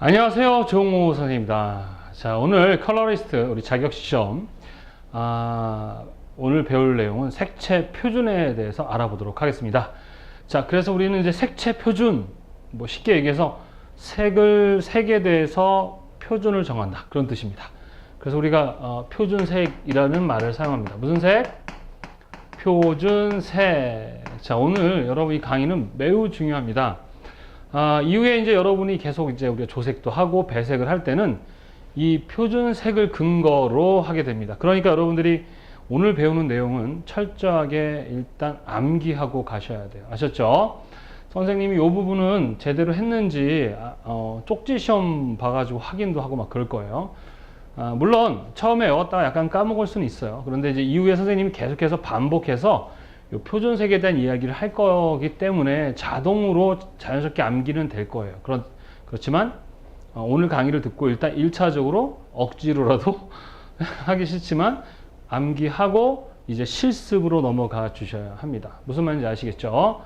안녕하세요. 조홍호 선생님입니다. 자, 오늘 컬러리스트 우리 자격시험 오늘 배울 내용은 색채 표준에 대해서 알아보도록 하겠습니다. 자, 그래서 우리는 이제 색채 표준, 뭐 쉽게 얘기해서 색에 대해서 표준을 정한다, 그런 뜻입니다. 그래서 우리가 표준색이라는 말을 사용합니다. 무슨 색? 표준색. 자, 오늘 여러분 이 강의는 매우 중요합니다. 이후에 이제 여러분이 계속 이제 우리가 조색도 하고 배색을 할 때는 이 표준색을 근거로 하게 됩니다. 그러니까 여러분들이 오늘 배우는 내용은 철저하게 일단 암기하고 가셔야 돼요. 아셨죠? 선생님이 이 부분은 제대로 했는지 쪽지 시험 봐가지고 확인도 하고 막 그럴 거예요. 물론 처음에 외웠다가 약간 까먹을 수는 있어요. 그런데 이제 이후에 선생님이 계속해서 반복해서 이 표준색에 대한 이야기를 할 거기 때문에 자동으로 자연스럽게 암기는 될 거예요. 그렇지만 오늘 강의를 듣고 일단 1차적으로 억지로라도 하기 싫지만 암기하고 이제 실습으로 넘어가 주셔야 합니다. 무슨 말인지 아시겠죠?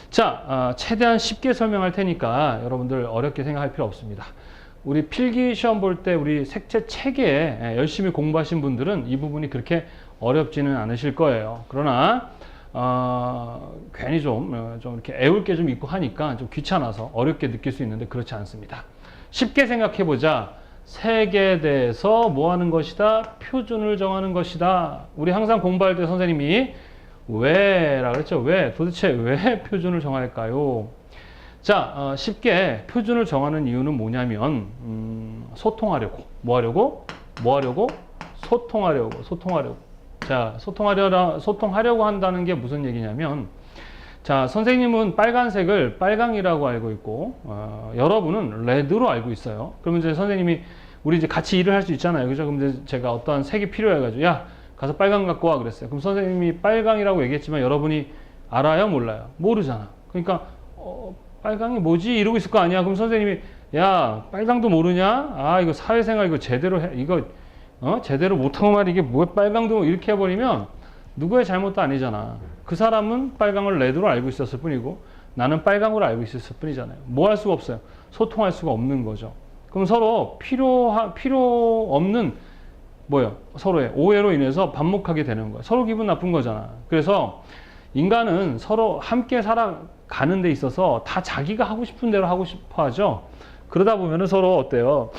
자, 최대한 쉽게 설명할 테니까 여러분들 어렵게 생각할 필요 없습니다. 우리 필기 시험 볼 때 우리 색채 체계에 열심히 공부하신 분들은 이 부분이 그렇게 어렵지는 않으실 거예요. 그러나 괜히 좀 이렇게 애울 게 좀 있고 하니까 좀 귀찮아서 어렵게 느낄 수 있는데 그렇지 않습니다. 쉽게 생각해 보자. 색에 대해서 뭐 하는 것이다? 표준을 정하는 것이다. 우리 항상 공부할 때 선생님이 왜라 그랬죠? 왜? 도대체 왜 표준을 정할까요? 자, 쉽게 표준을 정하는 이유는 뭐냐면 소통하려고. 뭐 하려고? 뭐 하려고? 소통하려고. 자, 소통하려고 한다는 게 무슨 얘기냐면, 자, 선생님은 빨간색을 빨강이라고 알고 있고, 여러분은 레드로 알고 있어요. 그러면 이제 선생님이 우리 이제 같이 일을 할 수 있잖아요. 그죠? 그럼 이제 제가 어떠한 색이 필요해가지고, 야, 가서 빨강 갖고 와 그랬어요. 그럼 선생님이 빨강이라고 얘기했지만 여러분이 알아요? 몰라요? 모르잖아. 그러니까, 빨강이 뭐지? 이러고 있을 거 아니야. 그럼 선생님이, 야, 빨강도 모르냐? 이거 사회생활 이거 제대로 해. 이거 제대로 못하고 말이 이게 뭐 빨강도 이렇게 해버리면 누구의 잘못도 아니잖아. 그 사람은 빨강을 레드로 알고 있었을 뿐이고 나는 빨강으로 알고 있었을 뿐이잖아요. 뭐 할 수가 없어요. 소통할 수가 없는 거죠. 그럼 서로 필요 없는 서로의 오해로 인해서 반목하게 되는 거예요. 서로 기분 나쁜 거잖아. 그래서 인간은 서로 함께 살아가는 데 있어서 다 자기가 하고 싶은 대로 하고 싶어 하죠. 그러다 보면은 서로 어때요?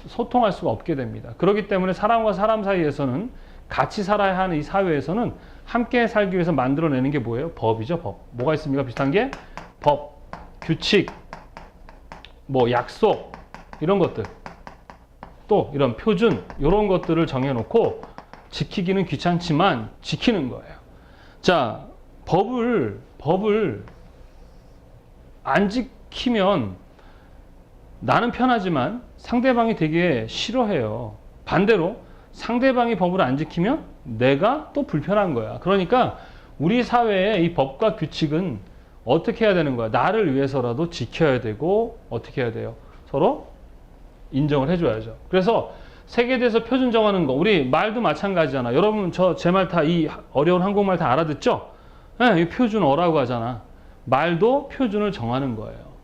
소통할 수가 없게 됩니다. 그렇기 때문에 사람과 사람 사이에서는 같이 살아야 하는 이 사회에서는 함께 살기 위해서 만들어내는 게 뭐예요? 법이죠, 법. 뭐가 있습니까? 비슷한 게? 법, 규칙, 약속, 이런 것들. 또 이런 표준, 이런 것들을 정해놓고 지키기는 귀찮지만 지키는 거예요. 자, 법을 안 지키면 나는 편하지만 상대방이 되게 싫어해요. 반대로 상대방이 법을 안 지키면 내가 또 불편한 거야. 그러니까 우리 사회의 이 법과 규칙은 어떻게 해야 되는 거야? 나를 위해서라도 지켜야 되고 어떻게 해야 돼요? 서로 인정을 해줘야죠. 그래서 색에 대해서 표준 정하는 거, 우리 말도 마찬가지잖아. 여러분 제 말 다 이 어려운 한국말 다 알아듣죠? 네, 이 표준어라고 하잖아. 말도 표준을 정하는 거예요.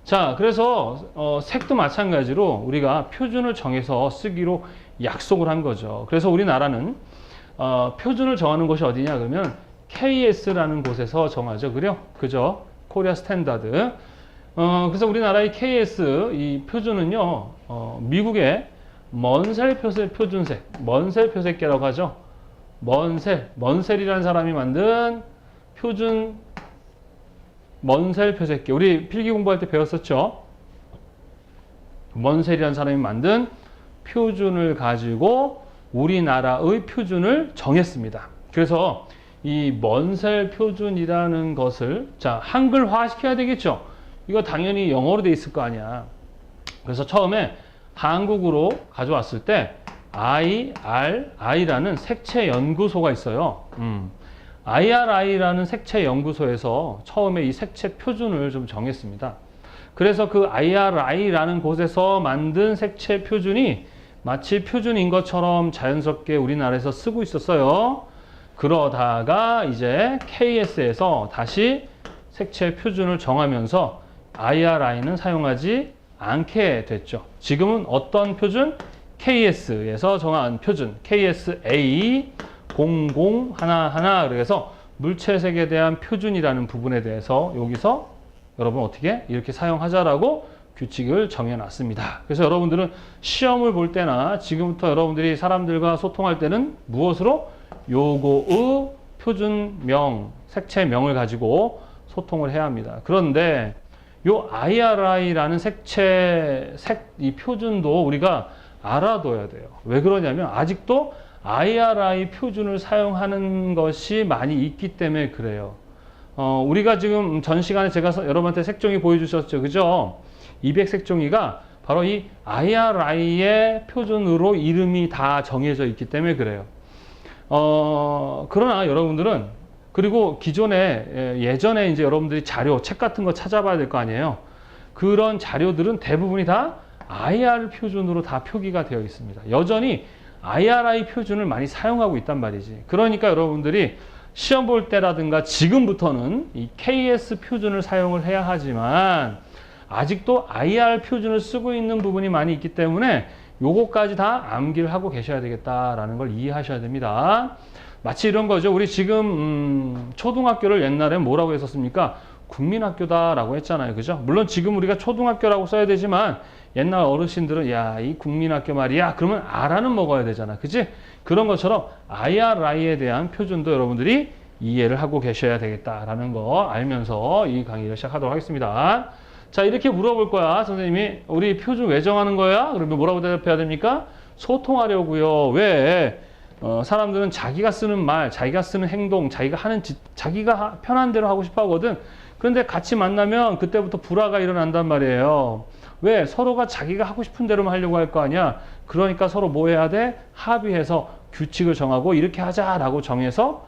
자, 그래서 색도 마찬가지로 우리가 표준을 정해서 쓰기로 약속을 한 거죠. 그래서 우리나라는 표준을 정하는 곳이 어디냐 그러면 KS라는 곳에서 정하죠. 그죠? 코리아 스탠다드. 그래서 우리나라의 KS 이 표준은요, 미국의 먼셀 표준색, 먼셀 표색계라고 하죠. 먼셀이라는 사람이 만든 표준 먼셀 표색계. 우리 필기 공부할 때 배웠었죠. 먼셀이라는 사람이 만든 표준을 가지고 우리나라의 표준을 정했습니다. 그래서 이 먼셀 표준이라는 것을 자, 한글화 시켜야 되겠죠. 이거 당연히 영어로 돼 있을 거 아니야. 그래서 처음에 한국으로 가져왔을 때 IRI라는 색채 연구소가 있어요. IRI라는 색채 연구소에서 처음에 이 색채 표준을 좀 정했습니다. 그래서 그 IRI라는 곳에서 만든 색채 표준이 마치 표준인 것처럼 자연스럽게 우리나라에서 쓰고 있었어요. 그러다가 이제 KS에서 다시 색채 표준을 정하면서 IRI는 사용하지 않게 됐죠. 지금은 어떤 표준? KS에서 정한 표준 KSA 0011 그래서 물체색에 대한 표준이라는 부분에 대해서 여기서 여러분 어떻게 이렇게 사용하자라고 규칙을 정해놨습니다. 그래서 여러분들은 시험을 볼 때나 지금부터 여러분들이 사람들과 소통할 때는 무엇으로? 요거의 표준명, 색채명을 가지고 소통을 해야 합니다. 그런데 요 IRI라는 이 표준도 우리가 알아둬야 돼요. 왜 그러냐면 아직도 IRI 표준을 사용하는 것이 많이 있기 때문에 그래요. 우리가 지금 전 시간에 제가 여러분한테 색종이 보여주셨죠. 그죠? 200색종이가 바로 이 IRI의 표준으로 이름이 다 정해져 있기 때문에 그래요. 그러나 여러분들은 그리고 예전에 이제 여러분들이 자료, 책 같은 거 찾아봐야 될 거 아니에요. 그런 자료들은 대부분이 다 IR 표준으로 다 표기가 되어 있습니다. 여전히 IRI 표준을 많이 사용하고 있단 말이지. 그러니까 여러분들이 시험 볼 때라든가 지금부터는 이 KS 표준을 사용을 해야 하지만 아직도 IR 표준을 쓰고 있는 부분이 많이 있기 때문에 요거까지 다 암기를 하고 계셔야 되겠다라는 걸 이해하셔야 됩니다. 마치 이런 거죠. 우리 지금 초등학교를 옛날에 뭐라고 했었습니까? 국민학교다라고 했잖아요. 그죠? 물론 지금 우리가 초등학교라고 써야 되지만 옛날 어르신들은 야, 이 국민학교 말이야. 그러면 아라는 먹어야 되잖아. 그치? 그런 것처럼 IRI에 대한 표준도 여러분들이 이해를 하고 계셔야 되겠다라는 거 알면서 이 강의를 시작하도록 하겠습니다. 자, 이렇게 물어볼 거야. 선생님이 우리 표준 왜 정하는 거야? 그러면 뭐라고 대답해야 됩니까? 소통하려고요. 왜? 사람들은 자기가 쓰는 말, 자기가 쓰는 행동, 자기가 하는 짓, 자기가 편한 대로 하고 싶어 하거든. 그런데 같이 만나면 그때부터 불화가 일어난단 말이에요. 왜? 서로가 자기가 하고 싶은 대로만 하려고 할 거 아니야. 그러니까 서로 뭐 해야 돼? 합의해서 규칙을 정하고 이렇게 하자라고 정해서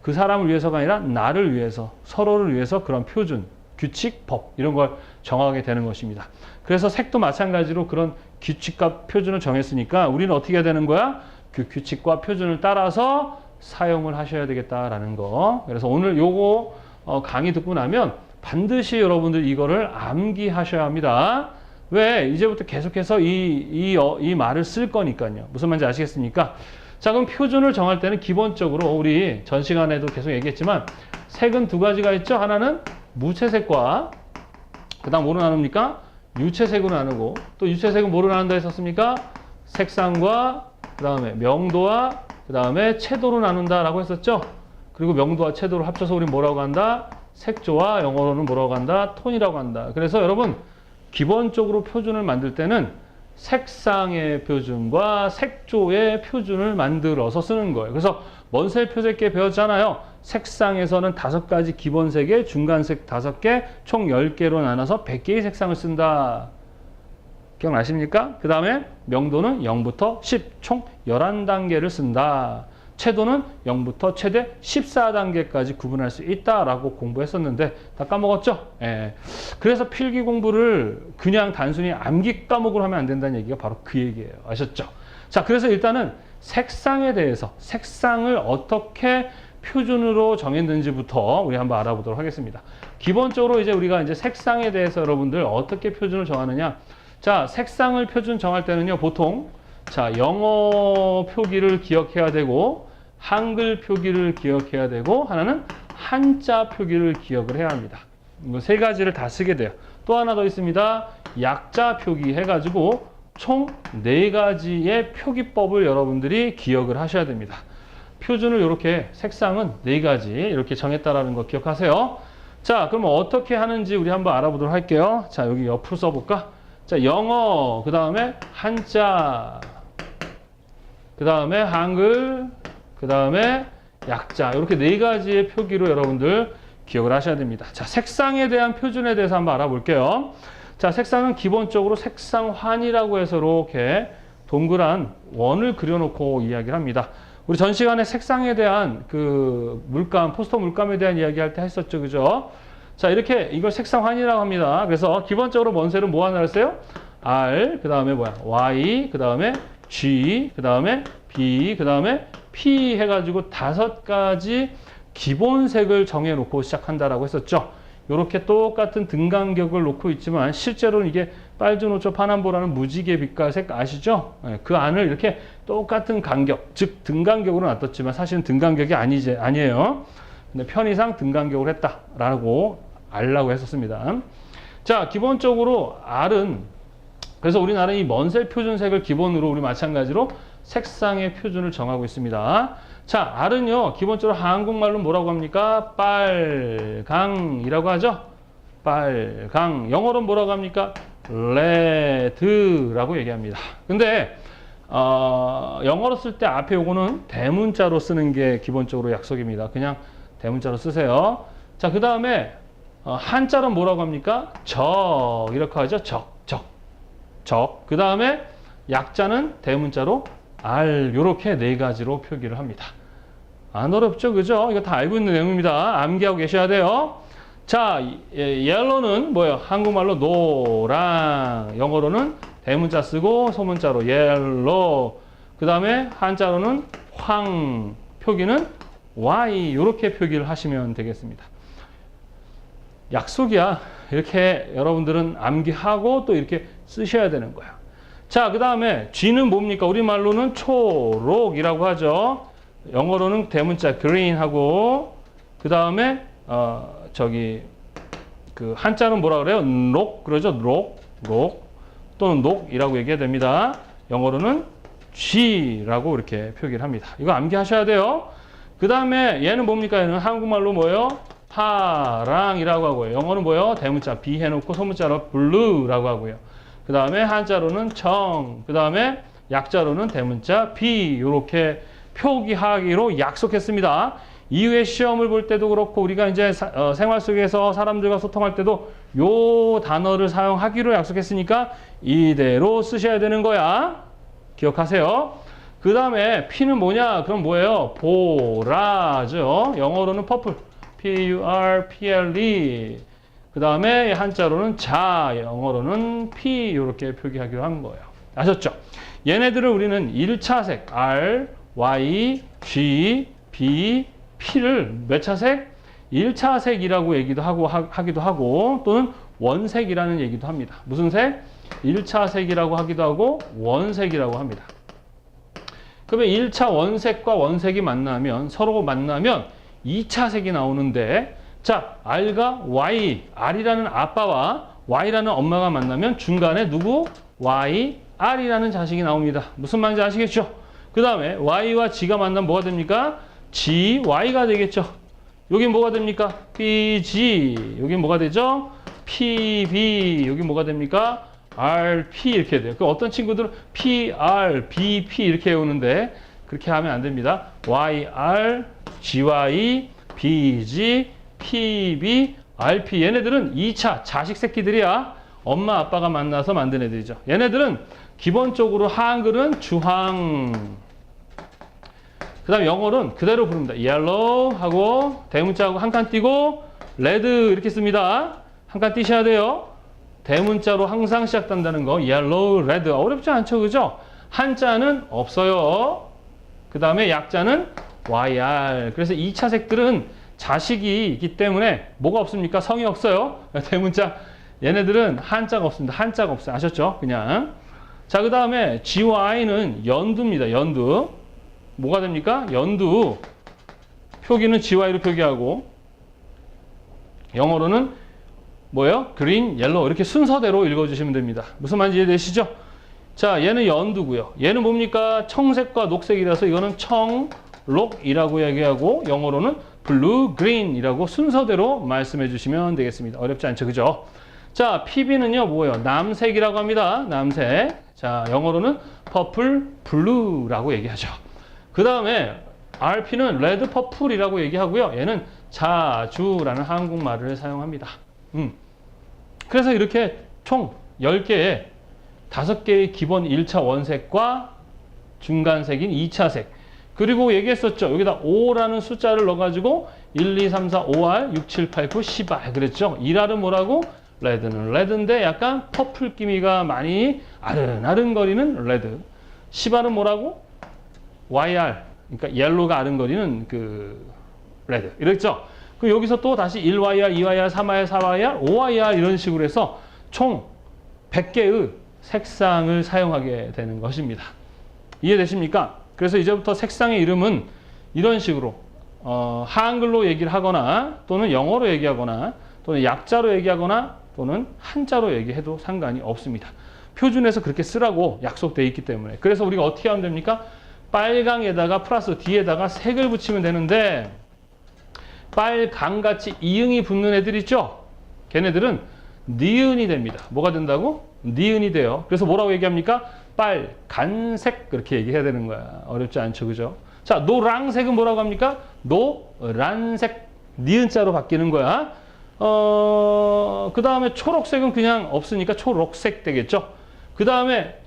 그 사람을 위해서가 아니라 나를 위해서, 서로를 위해서 그런 표준, 규칙, 법 이런 걸 정하게 되는 것입니다. 그래서 색도 마찬가지로 그런 규칙과 표준을 정했으니까 우리는 어떻게 해야 되는 거야? 그 규칙과 표준을 따라서 사용을 하셔야 되겠다라는 거. 그래서 오늘 요거 강의 듣고 나면 반드시 여러분들 이거를 암기하셔야 합니다. 왜? 이제부터 계속해서 이 말을 쓸 거니까요. 무슨 말인지 아시겠습니까? 자, 그럼 표준을 정할 때는 기본적으로 우리 전 시간에도 계속 얘기했지만 색은 두 가지가 있죠. 하나는 무채색과 그 다음 뭐로 나눕니까? 유채색으로 나누고 또 유채색은 뭐로 나눈다 했었습니까? 색상과 그 다음에 명도와 그 다음에 채도로 나눈다라고 했었죠. 그리고 명도와 채도를 합쳐서 우리 뭐라고 한다? 색조와 영어로는 뭐라고 한다? 톤이라고 한다. 그래서 여러분 기본적으로 표준을 만들 때는 색상의 표준과 색조의 표준을 만들어서 쓰는 거예요. 그래서 먼셀 표색계 배웠잖아요. 색상에서는 5가지 기본색에 중간색 5개, 총 10개로 나눠서 100개의 색상을 쓴다. 기억나십니까? 그 다음에 명도는 0부터 10, 총 11단계를 쓴다. 채도는 0부터 최대 14단계까지 구분할 수 있다라고 공부했었는데 다 까먹었죠? 예. 그래서 필기 공부를 그냥 단순히 암기 과목으로 하면 안 된다는 얘기가 바로 그 얘기예요. 아셨죠? 자, 그래서 일단은 색상에 대해서 색상을 어떻게 표준으로 정했는지부터 우리 한번 알아보도록 하겠습니다. 기본적으로 이제 우리가 이제 색상에 대해서 여러분들 어떻게 표준을 정하느냐? 자, 색상을 표준 정할 때는요, 보통 자, 영어 표기를 기억해야 되고 한글 표기를 기억해야 되고 하나는 한자 표기를 기억을 해야 합니다. 이 세 가지를 다 쓰게 돼요. 또 하나 더 있습니다. 약자 표기 해가지고 총 4가지의 표기법을 여러분들이 기억을 하셔야 됩니다. 표준을 이렇게 색상은 4가지 이렇게 정했다라는 거 기억하세요. 자, 그럼 어떻게 하는지 우리 한번 알아보도록 할게요. 자, 여기 옆으로 써볼까? 자, 영어, 그 다음에 한자, 그 다음에 한글, 그 다음에 약자 이렇게 4가지의 표기로 여러분들 기억을 하셔야 됩니다. 자, 색상에 대한 표준에 대해서 한번 알아볼게요. 자, 색상은 기본적으로 색상환이라고 해서 이렇게 동그란 원을 그려놓고 이야기를 합니다. 우리 전 시간에 색상에 대한 그 물감, 포스터 물감에 대한 이야기할 때 했었죠. 그죠? 자, 이렇게 이걸 색상환이라고 합니다. 그래서 기본적으로 먼셀은 뭐 하나 했어요? R, 그 다음에 뭐야? Y, 그 다음에 G, 그 다음에 B, 그 다음에 P 해가지고 5가지 기본색을 정해놓고 시작한다라고 했었죠. 이렇게 똑같은 등간격을 놓고 있지만 실제로는 이게 빨주노초 파남보라는 무지개 빛깔색 아시죠? 예, 그 안을 이렇게 똑같은 간격, 즉 등간격으로 놔뒀지만 사실은 등간격이 아니에요. 근데 편의상 등간격으로 했다라고 알라고 했었습니다. 자, 기본적으로 R은 그래서 우리나라는 이 먼셀 표준색을 기본으로 우리 마찬가지로 색상의 표준을 정하고 있습니다. 자, R은요 기본적으로 한국말로 뭐라고 합니까? 빨강이라고 하죠. 빨강. 영어로는 뭐라고 합니까? 레드라고 얘기합니다. 근데 영어로 쓸 때 앞에 요거는 대문자로 쓰는 게 기본적으로 약속입니다. 그냥 대문자로 쓰세요. 자, 그 다음에 한자로는 뭐라고 합니까? 적 이렇게 하죠. 적. 그 다음에 약자는 대문자로 R 요렇게 네 가지로 표기를 합니다. 안 어렵죠? 그죠? 이거 다 알고 있는 내용입니다. 암기하고 계셔야 돼요. 자, yellow는 뭐예요? 한국말로 노랑, 영어로는 대문자 쓰고 소문자로 yellow. 그 다음에 한자로는 황, 표기는 Y 요렇게 표기를 하시면 되겠습니다. 약속이야. 이렇게 여러분들은 암기하고 또 이렇게 쓰셔야 되는 거야. 자, 그 다음에 G는 뭡니까? 우리말로는 초록이라고 하죠. 영어로는 대문자 green 하고 그 다음에 그 한자는 뭐라 그래요? 녹 그러죠? 녹 또는 녹이라고 얘기해야 됩니다. 영어로는 G라고 이렇게 표기를 합니다. 이거 암기하셔야 돼요. 그 다음에 얘는 뭡니까? 얘는 한국말로 뭐예요? 파랑이라고 하고요. 영어는 뭐예요? 대문자 B 해놓고 소문자로 blue라고 하고요. 그 다음에 한자로는 청, 그 다음에 약자로는 대문자 B 이렇게 표기하기로 약속했습니다. 이후에 시험을 볼 때도 그렇고 우리가 이제 생활 속에서 사람들과 소통할 때도 요 단어를 사용하기로 약속했으니까 이대로 쓰셔야 되는 거야. 기억하세요. 그 다음에 P는 뭐냐? 그럼 뭐예요? 보라죠. 영어로는 purple, P-U-R-P-L-E. 그 다음에 한자로는 자, 영어로는 P 이렇게 표기하기로 한 거예요. 아셨죠? 얘네들을 우리는 1차색 R, Y, G, B, P를 몇 차색? 1차색이라고 얘기도 하기도 하고 또는 원색이라는 얘기도 합니다. 무슨 색? 1차색이라고 하기도 하고 원색이라고 합니다. 그러면 1차 원색과 원색이 만나면 서로 만나면 2차색이 나오는데 자, R과 Y, R이라는 아빠와 Y라는 엄마가 만나면 중간에 누구? Y, R이라는 자식이 나옵니다. 무슨 말인지 아시겠죠? 그 다음에 Y와 G가 만나면 뭐가 됩니까? G, Y가 되겠죠. 여기 뭐가 됩니까? PG. 여기 뭐가 되죠? PB. 여기 뭐가 됩니까? RP 이렇게 돼요. 그 어떤 친구들은 PR, BP 이렇게 외우는데 그렇게 하면 안 됩니다. YR, GY, BG, PB, RP. 얘네들은 2차 자식 새끼들이야. 엄마 아빠가 만나서 만든 애들이죠. 얘네들은 기본적으로 한글은 주황. 그 다음에 영어는 그대로 부릅니다. yellow 하고 대문자하고 한 칸 띄고 red 이렇게 씁니다. 한 칸 띄셔야 돼요. 대문자로 항상 시작된다는 거 yellow, red 어렵지 않죠, 그죠? 한자는 없어요. 그 다음에 약자는 YR. 그래서 2차 색들은 자식이 있기 때문에 뭐가 없습니까? 성이 없어요. 대문자 얘네들은 한자가 없습니다. 한자가 없어요. 아셨죠? 그냥. 자, 그 다음에 GY는 연두입니다. 연두. 뭐가 됩니까? 연두. 표기는 GY로 표기하고 영어로는 뭐예요? green, yellow 이렇게 순서대로 읽어주시면 됩니다. 무슨 말인지 이해되시죠? 자, 얘는 연두고요. 얘는 뭡니까? 청색과 녹색이라서 이거는 청록이라고 얘기하고 영어로는 blue, green이라고 순서대로 말씀해 주시면 되겠습니다. 어렵지 않죠? 그죠? 자, PB는요, 뭐예요? 남색이라고 합니다. 남색. 자, 영어로는 purple, blue라고 얘기하죠. 그 다음에 RP는 red, purple이라고 얘기하고요. 얘는 자주라는 한국말을 사용합니다. 그래서 이렇게 총 10개의 5개의 기본 1차 원색과 중간색인 2차 색. 그리고 얘기했었죠. 여기다 5라는 숫자를 넣어가지고 1, 2, 3, 4, 5R, 6, 7, 8, 9, 10R 그랬죠. 1R은 뭐라고? 레드는 레드인데 약간 퍼플 기미가 많이 아른아른거리는 레드. 10R은 뭐라고? YR. 그러니까 옐로우가 아른거리는 그 레드. 이랬죠. 그럼 여기서 또 다시 1YR, 2YR, 3YR, 4YR, 5YR 이런 식으로 해서 총 100개의 색상을 사용하게 되는 것입니다. 이해되십니까? 그래서 이제부터 색상의 이름은 이런 식으로 한글로 얘기를 하거나 또는 영어로 얘기하거나 또는 약자로 얘기하거나 또는 한자로 얘기해도 상관이 없습니다. 표준에서 그렇게 쓰라고 약속되어 있기 때문에. 그래서 우리가 어떻게 하면 됩니까? 빨강에다가 플러스 뒤에다가 색을 붙이면 되는데 빨강같이 이응이 붙는 애들 있죠? 걔네들은 니은이 됩니다. 뭐가 된다고? 니은이 돼요. 그래서 뭐라고 얘기합니까? 빨간색 그렇게 얘기해야 되는 거야. 어렵지 않죠, 그죠? 자, 노란색은 뭐라고 합니까? 노란색 니은자로 바뀌는 거야. 그 다음에 초록색은 그냥 없으니까 초록색 되겠죠. 그 다음에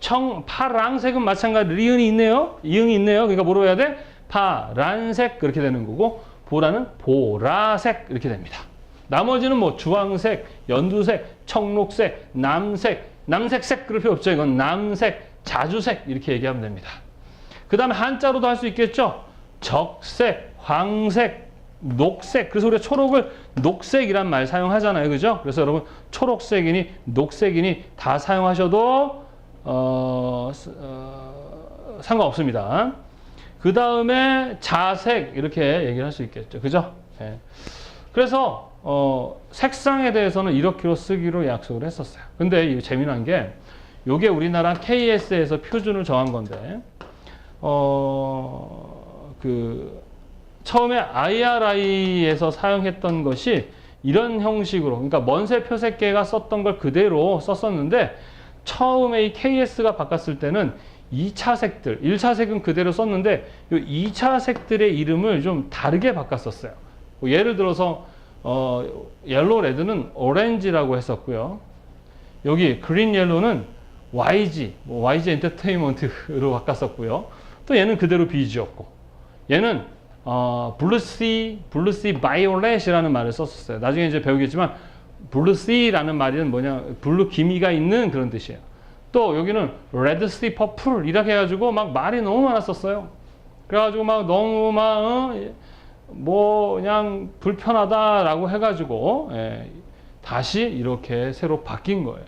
파랑색은 마찬가지 리은이 있네요. 이응이 있네요. 그러니까 뭐로 해야 돼? 파란색 그렇게 되는 거고 보라는 보라색 이렇게 됩니다. 나머지는 뭐 주황색, 연두색, 청록색, 남색색 그럴 필요 없죠. 이건 남색, 자주색 이렇게 얘기하면 됩니다. 그 다음에 한자로도 할 수 있겠죠. 적색, 황색, 녹색. 그래서 우리가 초록을 녹색이란 말 사용하잖아요. 그죠? 그래서 여러분 초록색이니 녹색이니 다 사용하셔도 상관없습니다. 그 다음에 자색 이렇게 얘기를 할 수 있겠죠. 그죠? 예. 그래서 색상에 대해서는 이렇게로 쓰기로 약속을 했었어요. 근데 재미난 게 이게 우리나라 KS에서 표준을 정한 건데 처음에 IRI에서 사용했던 것이 이런 형식으로, 그러니까 먼세 표색계가 썼던 걸 그대로 썼었는데 처음에 이 KS가 바꿨을 때는 2차 색들, 1차 색은 그대로 썼는데 이 2차 색들의 이름을 좀 다르게 바꿨었어요. 예를 들어서 옐로우 레드는 오렌지라고 했었고요. 여기 그린 옐로우는 YG, YG 엔터테인먼트로 바꿨었고요. 또 얘는 그대로 BG였고 얘는 블루씨 바이올렛이라는 말을 썼었어요. 나중에 이제 배우겠지만 블루씨라는 말은 뭐냐, 블루 기미가 있는 그런 뜻이에요. 또 여기는 레드씨 퍼플 이렇게 해가지고 막 말이 너무 많았었어요. 그래가지고 막 너무 그냥 불편하다라고 해가지고 다시 이렇게 새로 바뀐 거예요.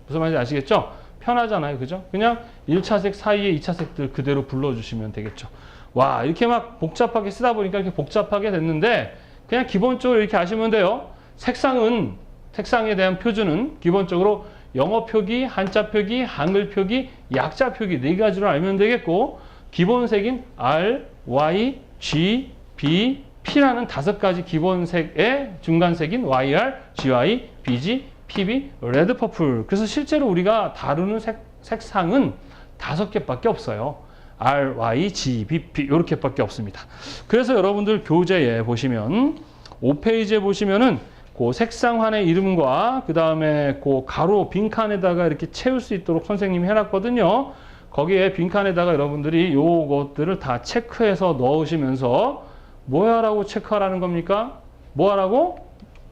무슨 말인지 아시겠죠? 편하잖아요. 그죠? 그냥 1차 색 사이에 2차 색들 그대로 불러주시면 되겠죠. 와, 이렇게 막 복잡하게 쓰다 보니까 이렇게 복잡하게 됐는데 그냥 기본적으로 이렇게 아시면 돼요. 색상에 대한 표준은 기본적으로 영어 표기, 한자 표기, 한글 표기, 약자 표기 4가지로 알면 되겠고 기본색인 R, Y, G, B, P라는 5가지 기본색의 중간색인 YR, GY, BG, PB, 레드, 퍼플. 그래서 실제로 우리가 다루는 색상은 5개밖에 없어요. R, Y, G, B, P 이렇게밖에 없습니다. 그래서 여러분들 교재에 보시면 5페이지에 보시면은 그 색상환의 이름과 그 다음에 그 가로 빈칸에다가 이렇게 채울 수 있도록 선생님이 해놨거든요. 거기에 빈칸에다가 여러분들이 요것들을 다 체크해서 넣으시면서 뭐하라고 체크하라는 겁니까? 뭐하라고?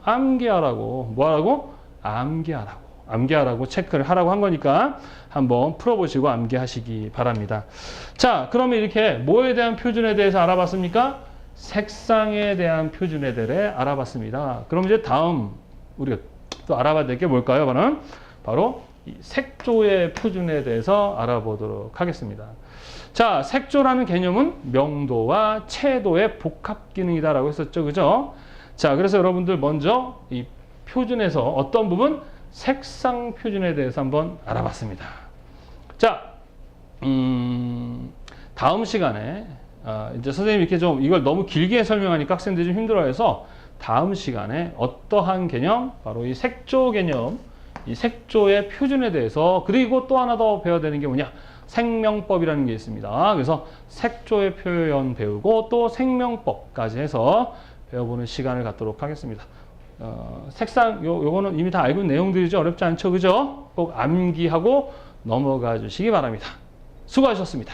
암기하라고. 뭐하라고? 암기하라고 체크를 하라고 한 거니까 한번 풀어보시고 암기하시기 바랍니다. 자, 그러면 이렇게 뭐에 대한 표준에 대해서 알아봤습니까? 색상에 대한 표준에 대해 알아봤습니다. 그럼 이제 다음 우리가 또 알아봐야 될 게 뭘까요? 바로 이 색조의 표준에 대해서 알아보도록 하겠습니다. 자, 색조라는 개념은 명도와 채도의 복합 기능이다라고 했었죠. 그죠? 자, 그래서 여러분들 먼저 이 표준에서 어떤 부분? 색상 표준에 대해서 한번 알아봤습니다. 자, 다음 시간에 이제 선생님이 이렇게 좀 이걸 너무 길게 설명하니까 학생들이 좀 힘들어해서 다음 시간에 어떠한 개념? 바로 이 색조 개념, 이 색조의 표준에 대해서 그리고 또 하나 더 배워야 되는 게 뭐냐? 생명법이라는 게 있습니다. 그래서 색조의 표현 배우고 또 생명법까지 해서 배워보는 시간을 갖도록 하겠습니다. 색상 요거는 이미 다 알고 있는 내용들이죠. 어렵지 않죠, 그죠? 꼭 암기하고 넘어가 주시기 바랍니다. 수고하셨습니다.